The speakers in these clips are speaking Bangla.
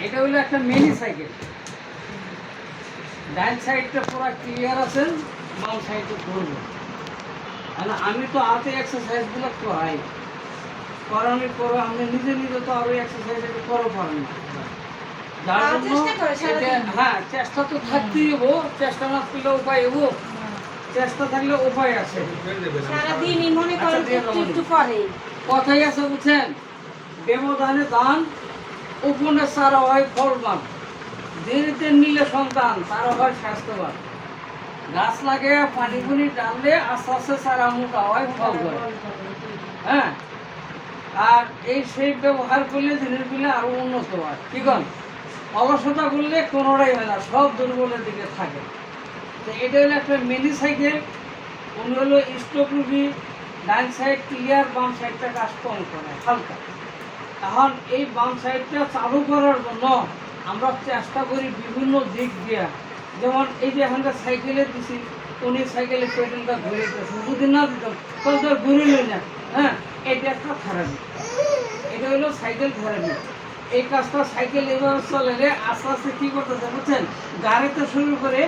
এটা হলো একটা মিনি সাইকেল। ডান সাইডটা পুরো ক্লিয়ার আছেন, বাম সাইডটা করবো। আর আমি তো হাতে এক্সারসাইজগুলো করাই, করানোর পরে আমি নিজে নিজে তো আরো এক্সারসাইজ একটু করো পারেন না, যার জন্য হ্যাঁ চেষ্টা তো থাকতেই হবো, চেষ্টা না করলে উপায় হবো, চেষ্টা থাকলে উপায় আছে। কথাই আছে বুঝছেন, ব্যবধানে দান উপনে সারা হয় ফলবান, দেরিতে নিলে সন্তান তারা হয় স্বাস্থ্যবান। গাছ লাগে পানি পুনি ডাললে আস্তে আস্তে সারা মোটা হয়, ফল করে। হ্যাঁ, আর এই সেই ব্যবহার করলে জিনিসগুলো আরো উন্নত হয়। কি কন, অলসতা করলে কোনোটাই হয় না, সব দুর্বলের দিকে থাকে। তো এটা হলো একটা মিনি সাইকেল। উনি হলো স্টক রুগী, ডান সাইড ক্লিয়ার, বাম সাইডটা কাজ কম করে হালকা। এখন এই বাম সাইডটা চালু করার জন্য আমরা চেষ্টা করি বিভিন্ন দিক দিয়ে, যেমন এই যে এখানকার সাইকেলে দিছি, উনি সাইকেলের পেডেলটা ঘুরে দিতেছে, যদি না দিতাম তাহলে তো ঘুরে লই না। হ্যাঁ, এটা একটা থেরাপি, এটা হলো সাইকেল থেরাপি। এই কাজটা সাইকেল এভাবে চলে আস্তে আস্তে কী করতেছে বুঝছেন, গাড়িতে শুরু করে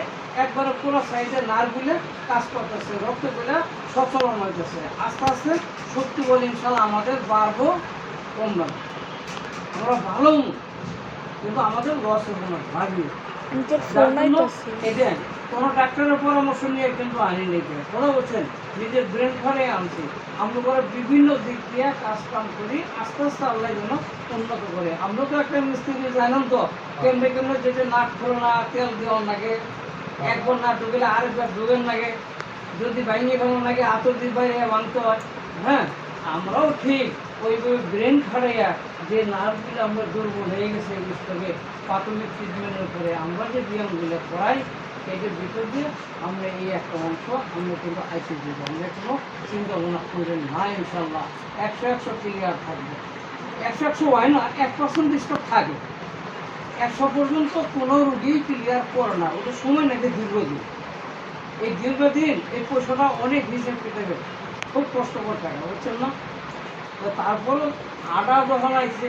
একবারে পুরো সাইডে নার্ভগুলো কাজ করতেছে, রক্তগুলো সচলন হইতেছে, আস্তে আস্তে শক্তি বলে ইনশাল্লাহ আমাদের বাড়বো, কমবে না। আমরা ভালো কিন্তু আমাদের লস হবে না, ভাবি এটা কোনো ডাক্তারের পরামর্শ নিয়ে কিন্তু আনি নেই, কোনো বলছেন নিজের ব্রেন ঘরে আনছি। আমরা করে বিভিন্ন দিক দিয়ে কাজ কাম করি, আস্তে আস্তে আল্লাহ যেন উন্নত করে। আমরা তো একটা মিস্ত্রি জানেন তো, কেমনে কেমনে যেটা নাক খোলো না, তেল দেওয়ার লাগে, একবার না ঢুকলে আরেকবার ঢুকেন লাগে, যদি বাইনে ভাঙানো লাগে হাতর দিয়ে বাইরে ভাঙতে হয়। হ্যাঁ, আমরাও ঠিক ওইভাবে ব্রেন খাটাইয়া যে নার্ভগুলো আমরা দুর্বল হয়ে গেছে এগুলোকে প্রাথমিক ট্রিটমেন্টের পরে আমরা যে ব্যায়ামগুলো করাই, এটার ভিতর দিয়ে আমরা এই একটা অংশ আমরা কিন্তু আইসি দিব। আমরা কোনো চিন্তা ভাবনা করেন না, ইনশাল্লাহ 100 ক্লিয়ার থাকবে। 100 হয় না, 1% স্টক থাকে। 100 পর্যন্ত কোনো রুগী ক্লিয়ার করে না, ওটা সময় নাকি দীর্ঘদিন। এই দীর্ঘদিন এই পয়সাটা অনেক হিসেব পেতে হবে, খুব কষ্টকর টাকা, বুঝছেন না? তো তারপরে আটা যখন আসছে,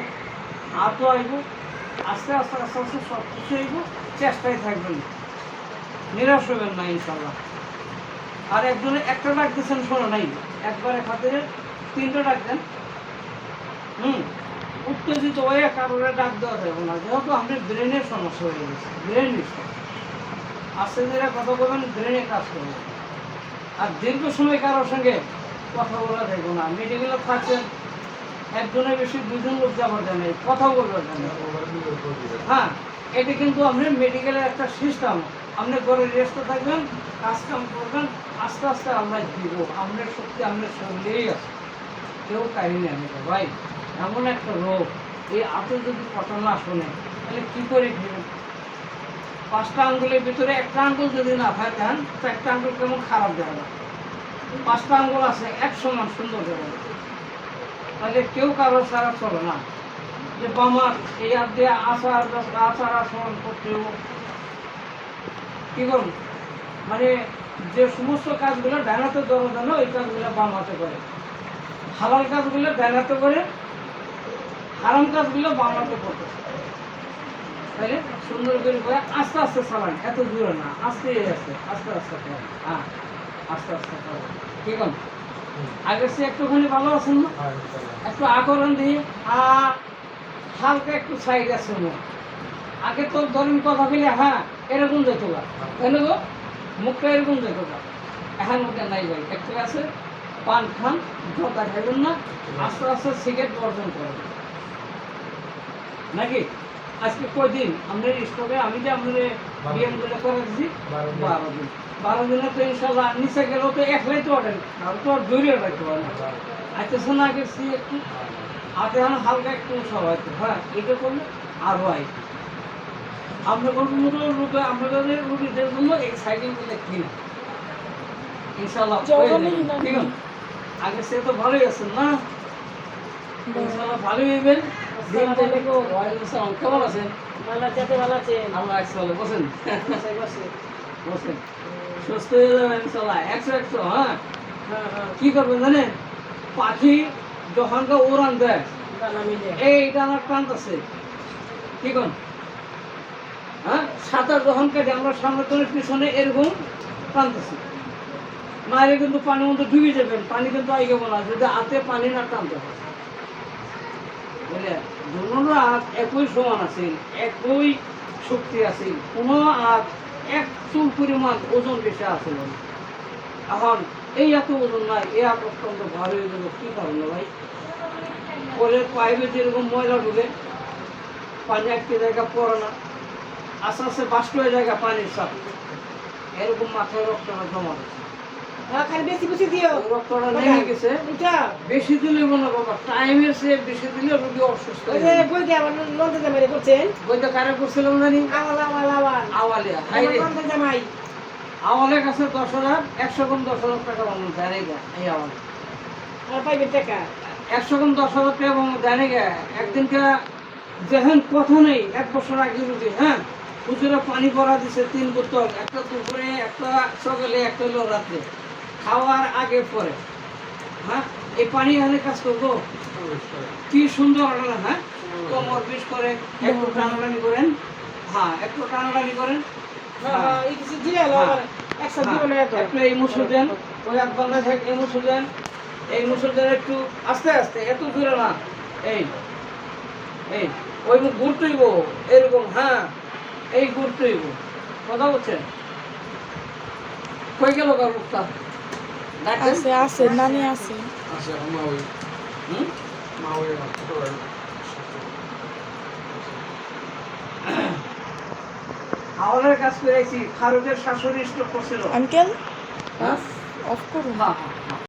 হাতও আইব, আস্তে আস্তে আস্তে আস্তে সব কিছু আইব, চেষ্টায় থাকবেন, নিরাশ হবেন না ইনশাল্লাহ। আর একজনে একটা ডাক দিচ্ছেন শোনো নাই, একবারে খাতিরে 3টা ডাক দেন। উত্তেজিত হয়ে কারোর ডাক দেওয়া যাবে না, যেহেতু আপনার ব্রেনের সমস্যা হয়ে গেছে, ব্রেন বিষয় আস্তে ধীরে কথা বলবেন, ব্রেনে কাজ করবে। আর দীর্ঘ সময় কারোর সঙ্গে কথা বলা যাবে না। মেডিকেলে থাকছেন, একজনের বেশি 2জন লোক যাওয়া যায় না, কথা বলবে যায় না। হ্যাঁ, এটা কিন্তু আপনার মেডিকেলের একটা সিস্টেম। আপনি ঘরে রেস্টে থাকবেন, কাজ কাম করবেন, আস্তে আস্তে আমরা দিব। আপনার শক্তি আপনার শরীরেই আছে, কেউ কাহিনী আনে ভাই। এমন একটা রোগ, এই হাতে যদি কথা না শোনে তাহলে কী করে খেলেন? 5টা আঙ্গুলের ভিতরে একটা আঙ্গুল যদি না থাকেন, 4টা আঙ্গুল কেমন খারাপ যাবে। 5টা আঙ্গুল আছে এক সমান সুন্দর যাবে, তাহলে কেউ কারো সারা চলে না। যে বামার এই হাত দিয়ে আচার আচরণ করতেও কী করুন, মানে যে সমস্ত কাজগুলো ডানাতে দেওয়া জানো, ওই কাজগুলো বাম হাতে করে, হালাল কাজগুলো ডানাতে করে, হারাম কাজগুলো বাম হাতে করতেছে। তাহলে সুন্দর করে আস্তে আস্তে চালান, এত দূরে না, আস্তে আস্তে আস্তে আস্তে চালান। হ্যাঁ, আস্তে আস্তে চালান। ঠিক আছে, আগের সে একটুখানি ভালো আছেন না? একটু আকরণ দিয়ে হালকা একটু সাইড আছে। আগে তো ধরেন কথা বলে হ্যাঁ এরকম যেত গা, কেন গো মুখটা এরকম যেত গা, এখন মুখে নাই ভাই, একটু আছে পান খান, জোতা খাইবেন না, আস্তে আস্তে সিগারেট বর্জন করবেন নাকি। আজকে কয়দিন আমাদের স্টকে আমি যে আমাদের বিএমগুলো করে দিচ্ছি 12 দিন। 12 দিনে তো ইনশাল্লাহ নিচে গেলেও তো একলাই তো ওঠেন, আর তো আর জড়িয়ে রাখতে পারে না। আইতেছে না গেছি একটু হাতে হালকা একটু সব হয়তো। হ্যাঁ, এটা করলে আরও হয়। আমরা কোনো রোগে আমাদের রুগীদের জন্য এই সাইকেলগুলো কিনা ইনশাল্লাহ ঠিক আছে। আগে সে তো ভালোই আছেন না, ইনশাল্লাহ ভালোই হইবেন। কেমন আছেন? ভালো আছেন? আল্লাহ ভালো। বসেন বসেন, সুস্থ হয়ে যাবেন ইনশাল্লাহ 100। হ্যাঁ, কি করবেন জানেন, পাখি যখন উড়ান দেয় এই টানার প্রান্ত আছে কি কোন হ্যাঁ সাঁতার যখন কাটে আমরা সামনে করে পিছনে এরকম প্রান্ত আছে মায়ের কিন্তু পানির মধ্যে ডুবে যাবেন পানি কিন্তু আগে বলা যদি হাতে পানি না টানতে হয় বুঝলে দুটো হাত একই সমান আছে একই শক্তি আছে কোনো হাত এক চুল পরিমাণ ওজন বেশি আছে না এখন এই এত ওজন নাই এই হাত অত্যন্ত ভালো হয়ে গেল কি কারণে ভাই পরে পাইপে যেরকম ময়লা ঢুকে পানি একটি জায়গা পড়ে না আস্তে আস্তে বাষ্প হয়ে জায়গা পানির চাপ এরকম মাথায় রক্তটা জমা হচ্ছে বেশি বেশি দিও রক্তটা নেমে গেছে এটা বেশি দিলে মনে বাবা টাইমের চেয়ে বেশি দিলে রোগী অসুস্থ ওই যে বই দিয়ে আমার নন্দে জামাই করছেন বইটা কারে করছিলাম জানি আওয়াল আওয়াল আওয়াল আওয়ালিয়া আমার হাইরে নন্দে জামাই আওয়ালের কাছে 10,000 100 কম 10,000 টাকা বাংলা দেয় গা এই আওয়াল আর পাইবে টাকা 100 কম 10,000 টাকা বাংলা দেয় গা একদিনকে যেহেন কথা নেই 1 বছর আগে রুগী হ্যাঁ হুজুরে পানি ভরা দিছে 3 বোতল একটা দুপুরে একটা সকালে একটা হলো রাত্রে খাওয়ার আগে পরে হ্যাঁ এই পানি এখানে কাজ করবো কি সুন্দর হলো হ্যাঁ কোমর বিষ করে একটু টানাটানি করেন হ্যাঁ একটু টানাটানি করেন হ্যাঁ এই কিছু দিয়ে আলো আমার একসাথে দিব না এত একটু এই মুসুর দেন ওই এক বাংলা থেকে এই মুসুর দেন একটু আস্তে আস্তে এত দূরে না এই এই ওই মুখ ঘুরতেইব এরকম হ্যাঁ এই ঘুরতেইব কথা বলছেন কই গেল কার মুখটা আছে আছে নানি আছে আচ্ছা মা ওই হুম মা ওই ছোট হাওলার কাজ করেছি খারুকের শাশুড়ি স্ট্রোক করছিল আঙ্কেল হ্যাঁ অফ করুন হ্যাঁ